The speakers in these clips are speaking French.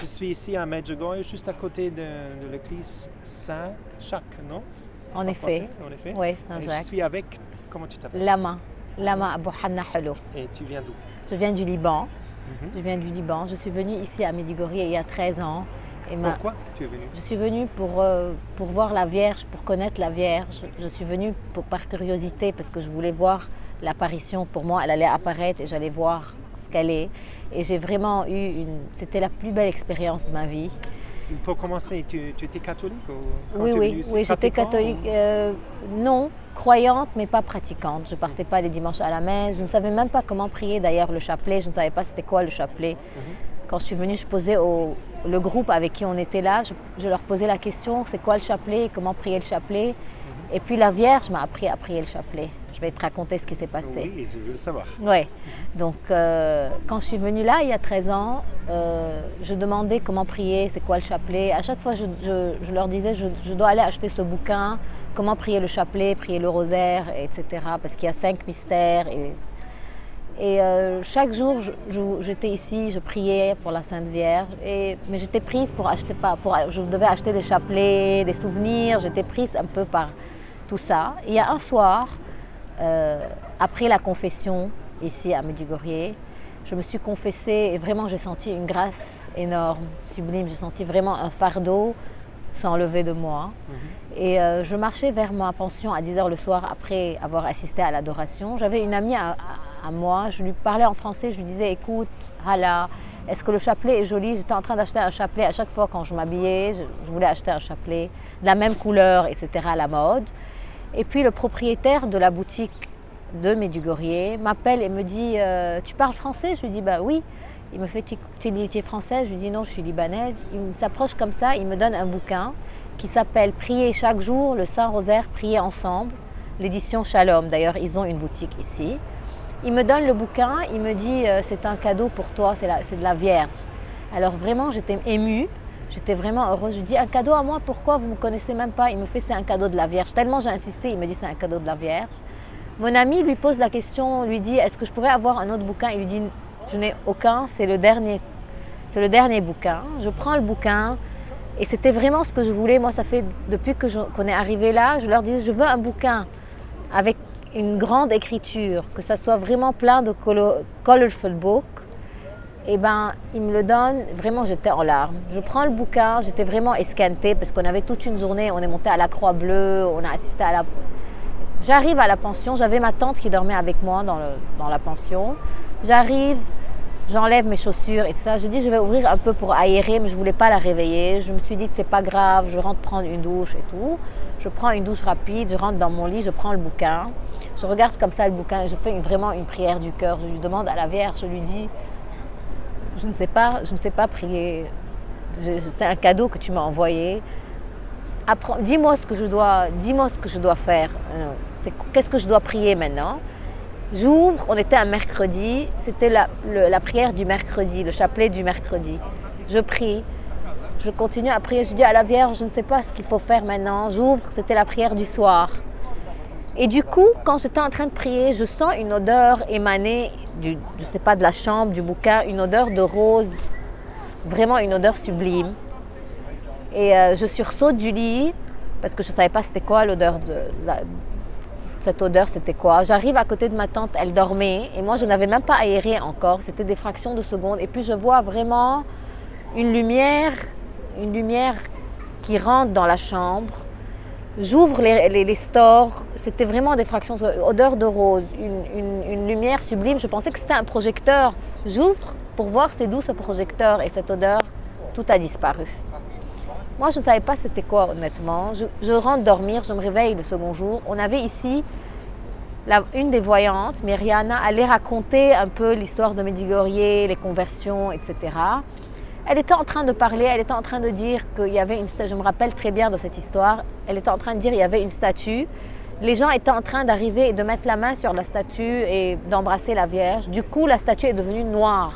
Je suis ici à Medjugorje, juste à côté de l'église Saint-Jacques, non? En effet. En effet. Oui, Et Saint-Jacques. je suis avec, comment tu t'appelles? Lama Abou Hanna Helo. Et tu viens d'où? Je viens du Liban. Mhm. Je viens du Liban. Je suis venue ici à Medjugorje il y a 13 ans. Et Pourquoi tu es venu? Je suis venue pour voir la Vierge, pour connaître la Vierge. Je suis venue par curiosité parce que je voulais voir l'apparition. Pour moi, elle allait apparaître et j'allais voir ce qu'elle est. Et j'ai vraiment eu C'était la plus belle expérience de ma vie. Pour commencer, tu étais catholique ou quand Oui, tu es oui, venue ici, oui, j'étais pratiquant catholique. ou- Non, croyante, mais pas pratiquante. Je ne partais pas les dimanches à la messe. Je ne savais même pas comment prier d'ailleurs le chapelet. Je ne savais pas c'était quoi le chapelet. Mhm. Quand je suis venue, je posais le groupe avec qui on était là, je leur posais la question, c'est quoi le chapelet, comment prier le chapelet. Et puis la Vierge m'a appris à prier le chapelet. Je vais te raconter ce qui s'est passé. Oui, je veux le savoir. Ouais. Donc quand je suis venue là, il y a 13 ans, je demandais comment prier, c'est quoi le chapelet. À chaque fois, je leur disais, je dois aller acheter ce bouquin, comment prier le chapelet, prier le rosaire, etc. Parce qu'il y a 5 mystères. Et chaque jour, j'étais ici, je priais pour la Sainte Vierge, mais j'étais prise je devais acheter des chapelets, des souvenirs, j'étais prise un peu par tout ça. Et il y a un soir, après la confession, ici à Medjugorje, je me suis confessée et vraiment j'ai senti une grâce énorme, sublime, j'ai senti vraiment un fardeau s'enlever de moi. Et je marchais vers ma pension à 10h le soir après avoir assisté à l'adoration. J'avais une amie à moi, je lui parlais en français, je lui disais écoute, Hala, est-ce que le chapelet est joli? J'étais en train d'acheter un chapelet à chaque fois quand je m'habillais, je voulais acheter un chapelet de la même couleur, etc. à la mode. Et puis le propriétaire de la boutique de Medjugorje m'appelle et me dit tu parles français? Je lui dis bah oui. Il me fait tu es française? Je lui dis non, je suis libanaise. Il s'approche comme ça, il me donne un bouquin qui s'appelle Prier chaque jour, le Saint-Rosaire, prier ensemble, l'édition Shalom. D'ailleurs, ils ont une boutique ici. Il me donne le bouquin, il me dit c'est un cadeau pour toi, c'est de la Vierge. Alors vraiment, j'étais émue, j'étais vraiment heureuse. Je lui dis un cadeau à moi, pourquoi vous ne me connaissez même pas? Il me fait c'est un cadeau de la Vierge. Tellement j'ai insisté, il me dit c'est un cadeau de la Vierge. Mon ami lui pose la question, lui dit est-ce que je pourrais avoir un autre bouquin? Il lui dit je n'ai aucun, c'est le dernier bouquin. Je prends le bouquin et c'était vraiment ce que je voulais. Moi, ça fait depuis qu'on est arrivé là, je leur dis je veux un bouquin avec une grande écriture, que ça soit vraiment plein de colorful book. Et ben, ils me le donnent, vraiment j'étais en larmes. Je prends le bouquin, j'étais vraiment esquintée parce qu'on avait toute une journée, on est monté à la Croix-Bleue, on a assisté à la... J'arrive à la pension, j'avais ma tante qui dormait avec moi dans la pension. J'arrive, j'enlève mes chaussures et tout ça. Je dis je vais ouvrir un peu pour aérer, mais je ne voulais pas la réveiller. Je me suis dit que c'est pas grave, je rentre prendre une douche et tout. Je prends une douche rapide, je rentre dans mon lit, je prends le bouquin. Je regarde comme ça le bouquin et je fais vraiment une prière du cœur. Je lui demande à la Vierge, je lui dis je ne sais pas prier. C'est un cadeau que tu m'as envoyé. Dis-moi ce que je dois faire. Qu'est-ce que je dois prier maintenant? J'ouvre, on était un mercredi, c'était la prière du mercredi, le chapelet du mercredi. Je prie, je continue à prier, je dis à la Vierge, je ne sais pas ce qu'il faut faire maintenant. J'ouvre, c'était la prière du soir. Et du coup, quand j'étais en train de prier, je sens une odeur émaner, je ne sais pas, de la chambre, du bouquin, une odeur de rose, vraiment une odeur sublime. Et je sursaute du lit, parce que je ne savais pas c'était quoi l'odeur cette odeur, c'était quoi. J'arrive à côté de ma tante, elle dormait, et moi je n'avais même pas aéré encore, c'était des fractions de secondes. Et puis je vois vraiment une lumière qui rentre dans la chambre. J'ouvre les stores, c'était vraiment des fractions, odeur de rose, une lumière sublime. Je pensais que c'était un projecteur. J'ouvre pour voir c'est d'où ce projecteur et cette odeur, tout a disparu. Moi, je ne savais pas c'était quoi, honnêtement. Je rentre dormir, je me réveille le second jour. On avait ici une des voyantes, Myriana, allait raconter un peu l'histoire de Medjugorje, les conversions, etc. Elle était en train de parler, elle était en train de dire qu'il y avait une statue, je me rappelle très bien de cette histoire, elle était en train de dire qu'il y avait une statue. Les gens étaient en train d'arriver et de mettre la main sur la statue et d'embrasser la Vierge. Du coup, la statue est devenue noire.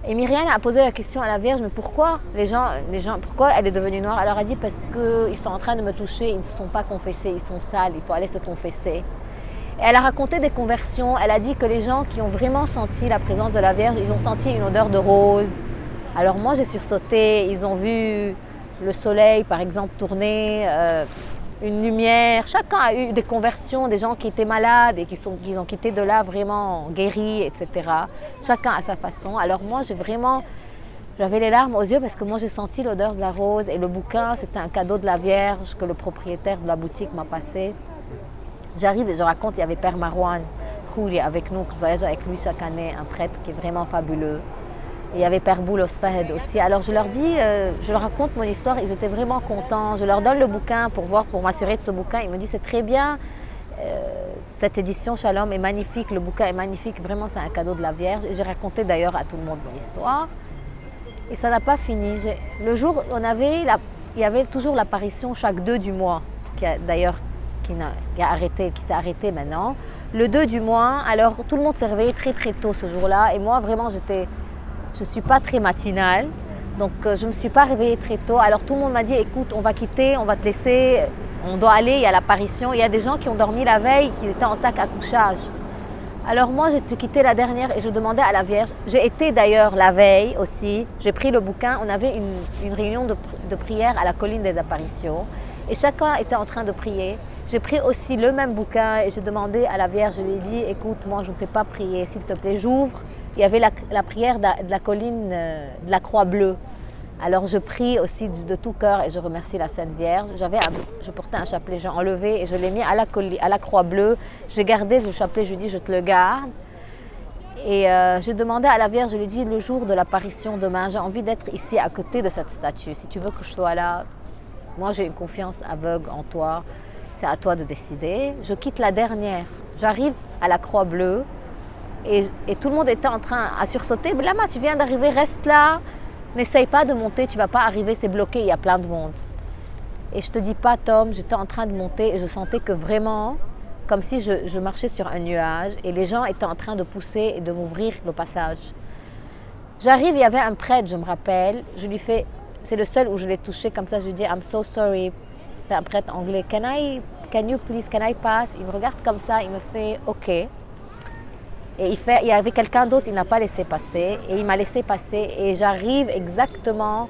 Et Myriane a posé la question à la Vierge, mais pourquoi pourquoi elle est devenue noire? Elle leur a dit parce qu'ils sont en train de me toucher, ils ne se sont pas confessés, ils sont sales, il faut aller se confesser. Et elle a raconté des conversions, elle a dit que les gens qui ont vraiment senti la présence de la Vierge, ils ont senti une odeur de rose, Alors moi j'ai sursauté, ils ont vu le soleil par exemple tourner, une lumière. Chacun a eu des conversions, des gens qui étaient malades et qui ont quitté de là vraiment guéris, etc. Chacun à sa façon. Alors moi j'avais les larmes aux yeux parce que moi j'ai senti l'odeur de la rose et le bouquin c'était un cadeau de la Vierge que le propriétaire de la boutique m'a passé. J'arrive et je raconte, il y avait Père Marouane Khouli avec nous, que je voyage avec lui chaque année, un prêtre qui est vraiment fabuleux. Et il y avait Père Boulos Fahed aussi. Alors je leur dis, je leur raconte mon histoire, ils étaient vraiment contents. Je leur donne le bouquin pour m'assurer de ce bouquin. Ils me disent c'est très bien, cette édition Shalom est magnifique, le bouquin est magnifique, vraiment c'est un cadeau de la Vierge. Et j'ai raconté d'ailleurs à tout le monde mon histoire. Et ça n'a pas fini. Le jour, il y avait toujours l'apparition chaque 2 du mois, qui s'est arrêté maintenant. Le 2 du mois, alors tout le monde s'est réveillé très très tôt ce jour-là. Et moi vraiment, je ne suis pas très matinale. Donc je ne me suis pas réveillée très tôt. Alors tout le monde m'a dit, écoute, on va quitter, on va te laisser, on doit aller, il y a l'apparition. Il y a des gens qui ont dormi la veille, qui étaient en sac à couchage. Alors moi, j'ai quitté la dernière et je demandais à la Vierge. J'ai été d'ailleurs la veille aussi, j'ai pris le bouquin. On avait une réunion de prière à la colline des apparitions et chacun était en train de prier. J'ai pris aussi le même bouquin et j'ai demandé à la Vierge, je lui ai dit, écoute, moi je ne sais pas prier, s'il te plaît, j'ouvre. Il y avait la prière de la colline de la Croix Bleue. Alors je prie aussi de tout cœur et je remercie la Sainte Vierge. Je portais un chapelet, j'ai enlevé et je l'ai mis à la Croix Bleue. J'ai gardé le chapelet, je lui ai dit je te le garde. Et j'ai demandé à la Vierge, je lui ai dit le jour de l'apparition demain, j'ai envie d'être ici à côté de cette statue. Si tu veux que je sois là, moi j'ai une confiance aveugle en toi, c'est à toi de décider. Je quitte la dernière, j'arrive à la Croix Bleue et tout le monde était en train à sursauter. Lama, tu viens d'arriver, reste là. N'essaye pas de monter, tu ne vas pas arriver, c'est bloqué, il y a plein de monde. Et je ne te dis pas, Tom, j'étais en train de monter et je sentais que vraiment, comme si je marchais sur un nuage et les gens étaient en train de pousser et de m'ouvrir le passage. J'arrive, il y avait un prêtre, je me rappelle, je lui fais, c'est le seul où je l'ai touché comme ça, je lui dis, I'm so sorry, c'était un prêtre anglais, can I pass? Il me regarde comme ça, il me fait, ok. Et il y avait quelqu'un d'autre, il n'a pas laissé passer et il m'a laissé passer et j'arrive exactement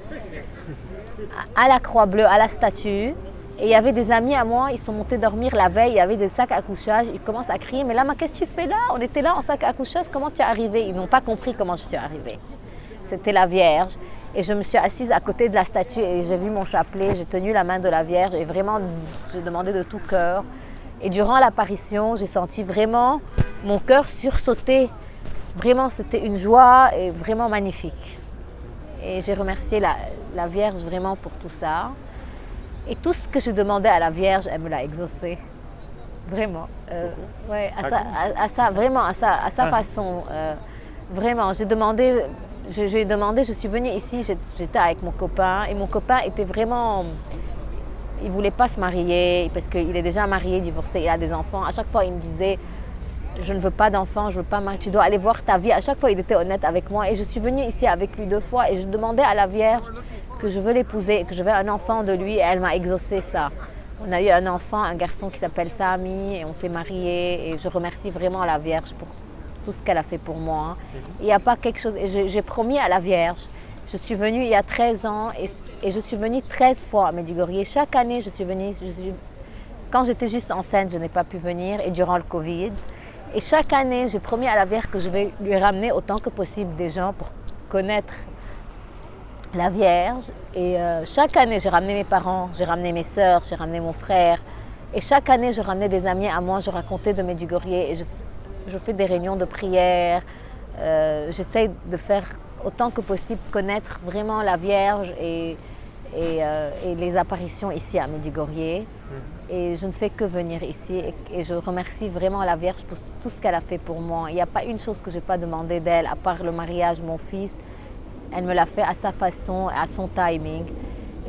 à la Croix Bleue, à la statue et il y avait des amis à moi, ils sont montés dormir la veille, il y avait des sacs à couchage, ils commencent à crier mais Lama, qu'est-ce que tu fais là? On était là en sac à couchage, comment tu es arrivée? Ils n'ont pas compris comment je suis arrivée. C'était la Vierge et je me suis assise à côté de la statue et j'ai vu mon chapelet, j'ai tenu la main de la Vierge et vraiment j'ai demandé de tout cœur. Et durant l'apparition, j'ai senti vraiment mon cœur sursauter. Vraiment, c'était une joie et vraiment magnifique. Et j'ai remercié la Vierge vraiment pour tout ça. Et tout ce que je demandais à la Vierge, elle me l'a exaucé. Vraiment. Ouais, à sa façon. Vraiment, j'ai demandé, je suis venue ici, j'étais avec mon copain et mon copain était vraiment... Il ne voulait pas se marier parce qu'il est déjà marié, divorcé, il a des enfants. À chaque fois, il me disait, je ne veux pas d'enfants, je ne veux pas marier, tu dois aller voir ta vie. À chaque fois, il était honnête avec moi. Et je suis venue ici avec lui 2 fois et je demandais à la Vierge que je veux l'épouser, que je veux un enfant de lui. Et elle m'a exaucé ça. On a eu un enfant, un garçon qui s'appelle Sami et on s'est mariés. Et je remercie vraiment la Vierge pour tout ce qu'elle a fait pour moi. Il n'y a pas quelque chose... Et j'ai promis à la Vierge. Je suis venue il y a 13 ans et je suis venue 13 fois à Medjugorje. Chaque année, je suis venue. Quand j'étais juste enceinte, je n'ai pas pu venir et durant le Covid. Et chaque année, j'ai promis à la Vierge que je vais lui ramener autant que possible des gens pour connaître la Vierge. Et chaque année, j'ai ramené mes parents, j'ai ramené mes sœurs, j'ai ramené mon frère. Et chaque année, je ramenais des amis à moi, je racontais de Medjugorje et je fais des réunions de prière. J'essaie de faire autant que possible connaître vraiment la Vierge et les apparitions ici à Medjugorje. Et je ne fais que venir ici et je remercie vraiment la Vierge pour tout ce qu'elle a fait pour moi. Il n'y a pas une chose que je n'ai pas demandé d'elle, à part le mariage de mon fils. Elle me l'a fait à sa façon, à son timing.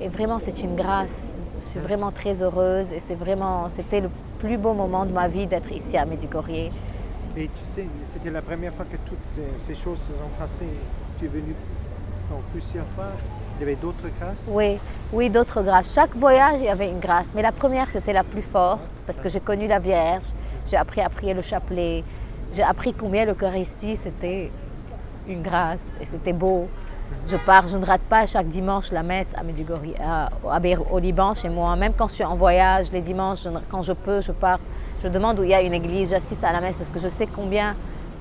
Et vraiment, c'est une grâce. Je suis vraiment très heureuse et c'était le plus beau moment de ma vie d'être ici à Medjugorje. Et tu sais, c'était la première fois que toutes ces choses se sont passées. Tu es venu donc plusieurs fois. Il y avait d'autres grâces? Oui, d'autres grâces. Chaque voyage, il y avait une grâce. Mais la première, c'était la plus forte parce que j'ai connu la Vierge. J'ai appris à prier le chapelet. J'ai appris combien l'Eucharistie, c'était une grâce et c'était beau. Je pars, je ne rate pas chaque dimanche la messe à Medjugorje, au Liban, chez moi. Même quand je suis en voyage, les dimanches, quand je peux, je pars. Je demande où il y a une église, j'assiste à la messe parce que je sais combien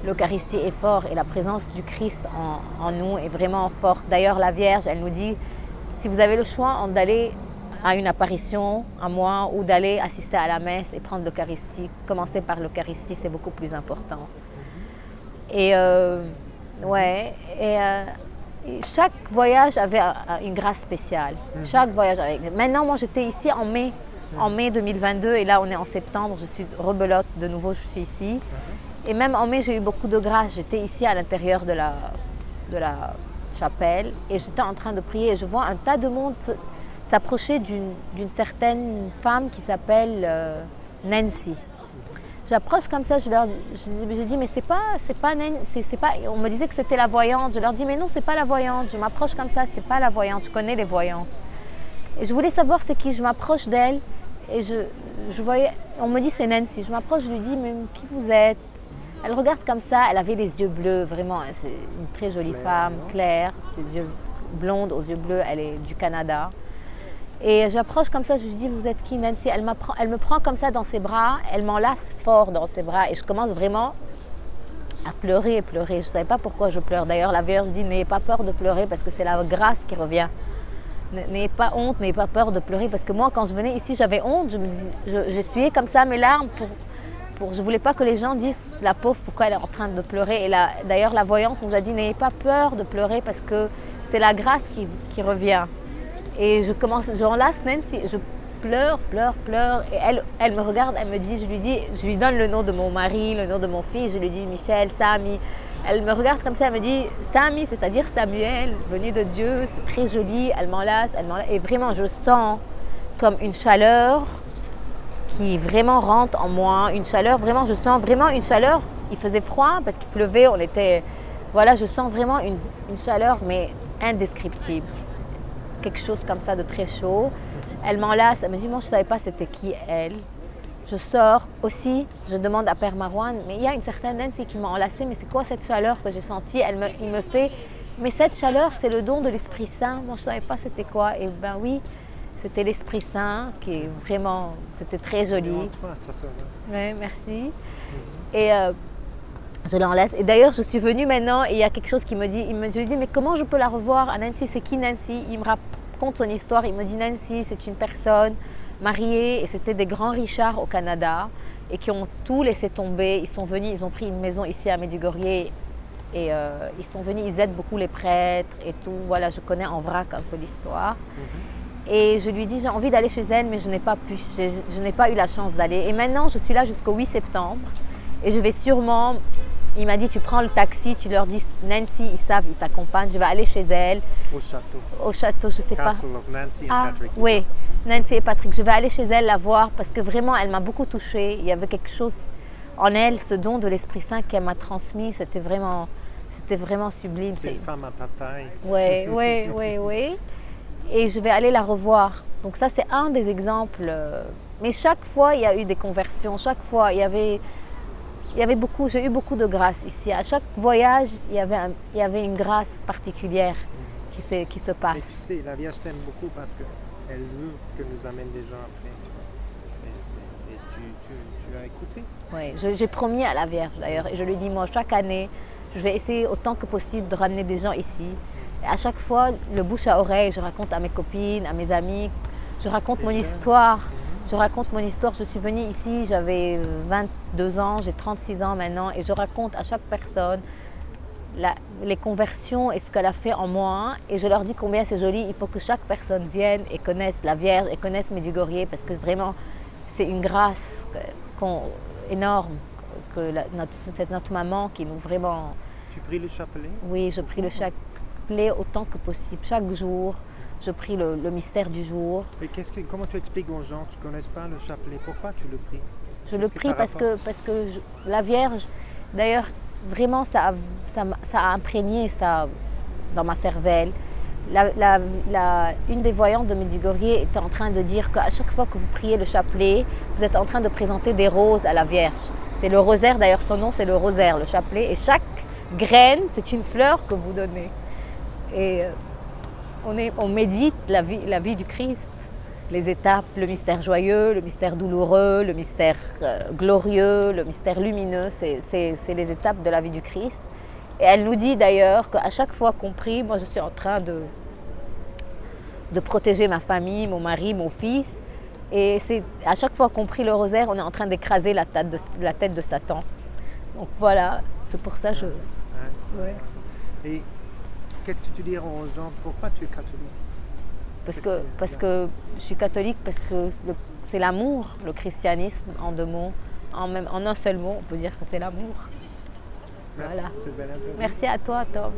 l'Eucharistie est forte et la présence du Christ en nous est vraiment forte. D'ailleurs, la Vierge, elle nous dit, si vous avez le choix d'aller à une apparition à moi ou d'aller assister à la messe et prendre l'Eucharistie, commencer par l'Eucharistie, c'est beaucoup plus important. Et chaque voyage avait une grâce spéciale. Chaque voyage avait. Maintenant, moi, j'étais ici en mai 2022, et là, on est en septembre. Je suis rebelote de nouveau, je suis ici. Et même en mai, j'ai eu beaucoup de grâce. J'étais ici à l'intérieur de la chapelle et j'étais en train de prier. Et je vois un tas de monde s'approcher d'une certaine femme qui s'appelle Nancy. J'approche comme ça, je dis mais c'est pas Nancy, c'est pas. On me disait que c'était la voyante. Je leur dis mais non, c'est pas la voyante. Je m'approche comme ça, c'est pas la voyante. Je connais les voyants. Et je voulais savoir c'est qui. Je m'approche d'elle et je voyais. On me dit c'est Nancy. Je m'approche, je lui dis mais qui vous êtes? Elle regarde comme ça. Elle avait les yeux bleus, vraiment. C'est une très jolie femme, claire, des yeux blondes aux yeux bleus. Elle est du Canada. Et j'approche comme ça, je lui dis, vous êtes qui, Nancy? Elle me prend comme ça dans ses bras, elle m'enlace fort dans ses bras et je commence vraiment à pleurer et pleurer. Je ne savais pas pourquoi je pleure. D'ailleurs, la Vierge dit, n'ayez pas peur de pleurer parce que c'est la grâce qui revient. N'ayez pas honte, n'ayez pas peur de pleurer. Parce que moi, quand je venais ici, j'avais honte. J'essuyais comme ça mes larmes. Je ne voulais pas que les gens disent, la pauvre, pourquoi elle est en train de pleurer. Et d'ailleurs, la voyante nous a dit, n'ayez pas peur de pleurer parce que c'est la grâce qui revient. Et j'enlace Nancy, je pleure. Et elle me regarde, elle me dit, je lui donne le nom de mon mari, le nom de mon fils, je lui dis Michel, Sami. Elle me regarde comme ça, elle me dit Sami, c'est-à-dire Samuel, venu de Dieu, c'est très joli. Elle m'enlace. Et vraiment, je sens comme une chaleur qui vraiment rentre en moi, une chaleur, vraiment, je sens vraiment une chaleur. Il faisait froid parce qu'il pleuvait, je sens vraiment une chaleur, mais indescriptible. Quelque chose comme ça de très chaud. Elle m'enlace, elle me dit, moi je ne savais pas c'était qui elle. Je sors aussi, je demande à Père Marouane, mais il y a une certaine Nancy qui m'a enlacée, mais c'est quoi cette chaleur que j'ai sentie? Il me fait, mais cette chaleur c'est le don de l'Esprit Saint. Moi je ne savais pas c'était quoi. Et ben oui, c'était l'Esprit Saint qui est vraiment, c'était très joli. Oui, merci. Et je l'enlace. Et d'ailleurs, je suis venue maintenant et il y a quelque chose qui me dit, je lui dis, mais comment je peux la revoir à Nancy? C'est qui Nancy? Il me raconte son histoire. Il me dit, Nancy, c'est une personne mariée et c'était des grands richards au Canada et qui ont tout laissé tomber. Ils sont venus, ils ont pris une maison ici à Medjugorje et ils sont venus, ils aident beaucoup les prêtres et tout. Voilà, je connais en vrac un peu l'histoire. Et je lui dis, j'ai envie d'aller chez elle, mais je n'ai pas pu. Je n'ai pas eu la chance d'aller. Et maintenant, je suis là jusqu'au 8 septembre et je vais sûrement. Il m'a dit, tu prends le taxi, tu leur dis, Nancy, ils savent, ils t'accompagnent, je vais aller chez elle. Au château, je ne sais pas. Castle of Nancy and Patrick. Oui, Nancy et Patrick. Je vais aller chez elle la voir parce que vraiment, elle m'a beaucoup touchée. Il y avait quelque chose en elle, ce don de l'Esprit Saint qu'elle m'a transmis. C'était vraiment sublime. C'est une femme à ta taille. Oui. Et je vais aller la revoir. Donc ça, c'est un des exemples. Mais chaque fois, il y a eu des conversions. Chaque fois, j'ai eu beaucoup de grâce ici. À chaque voyage, il y avait une grâce particulière qui se passe. Et tu sais, la Vierge t'aime beaucoup parce qu'elle veut que nous amène des gens après. Et tu as écouté? Oui, j'ai promis à la Vierge d'ailleurs. Et je lui dis, moi, chaque année, je vais essayer autant que possible de ramener des gens ici. Et à chaque fois, le bouche à oreille, je raconte à mes copines, à mes amis, je raconte mon histoire. Je suis venue ici, j'avais 22 ans, j'ai 36 ans maintenant et je raconte à chaque personne les conversions et ce qu'elle a fait en moi et je leur dis combien c'est joli. Il faut que chaque personne vienne et connaisse la Vierge et connaisse Medjugorje parce que vraiment c'est une grâce énorme que c'est notre maman qui nous vraiment... Tu pries le chapelet? Oui, je prie le chapelet autant que possible, chaque jour. Je prie le mystère du jour. Et comment tu expliques aux gens qui ne connaissent pas le chapelet? Pourquoi tu le pries? Je le prie parce que la Vierge, d'ailleurs, vraiment, ça a imprégné ça dans ma cervelle. Une des voyantes de Medjugorje était en train de dire qu'à chaque fois que vous priez le chapelet, vous êtes en train de présenter des roses à la Vierge. C'est le rosaire, d'ailleurs, son nom, c'est le rosaire, le chapelet. Et chaque graine, c'est une fleur que vous donnez. Et on médite la vie du Christ, les étapes, le mystère joyeux, le mystère douloureux, le mystère glorieux, le mystère lumineux, c'est les étapes de la vie du Christ. Et elle nous dit d'ailleurs qu'à chaque fois qu'on prie, moi je suis en train de protéger ma famille, mon mari, mon fils, et à chaque fois qu'on prie le rosaire, on est en train d'écraser la tête de Satan. Donc voilà, c'est pour ça que je... Ouais. Et qu'est-ce que tu dis aux gens, pourquoi tu es catholique? Parce que je suis catholique, parce que c'est l'amour, le christianisme, en 2 mots. En un seul mot, on peut dire que c'est l'amour. Merci, Voilà. c'est belle interview. Merci à toi, Tom.